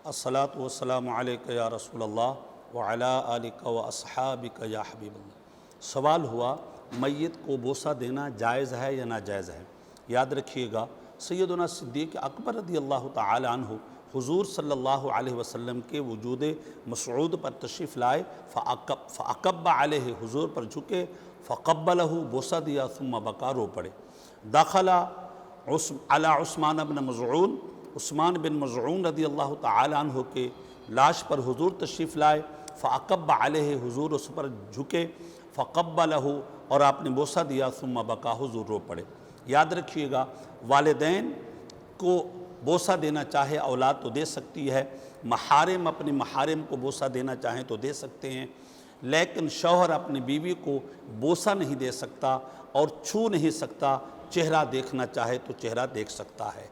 الصلاۃ والسلام علیک یا رسول اللہ وعلی آلک و اصحابک یا حبیب اللہ۔ سوال ہوا میت کو بوسہ دینا جائز ہے یا ناجائز ہے؟ یاد رکھیے گا سیدنا صدیق اکبر رضی اللہ تعالی عنہ حضور صلی اللہ علیہ وسلم کے وجود مسعود پر تشریف لائے، فاکب علیہ حضور پر جھکے، فقبلہ بوسہ دیا، ثم بکا رو پڑے۔ داخل علی عثمان بن مظعون، عثمان بن مظعون رضی اللہ تعالی عنہ کے لاش پر حضور تشریف لائے، فاکب علیہ حضور اس پر جھکے، فقبلہ اور آپ نے بوسہ دیا، ثم بکا حضور رو پڑے۔ یاد رکھیے گا والدین کو بوسہ دینا چاہے اولاد تو دے سکتی ہے، محارم اپنے محارم کو بوسہ دینا چاہیں تو دے سکتے ہیں، لیکن شوہر اپنی بیوی کو بوسہ نہیں دے سکتا اور چھو نہیں سکتا، چہرہ دیکھنا چاہے تو چہرہ دیکھ سکتا ہے۔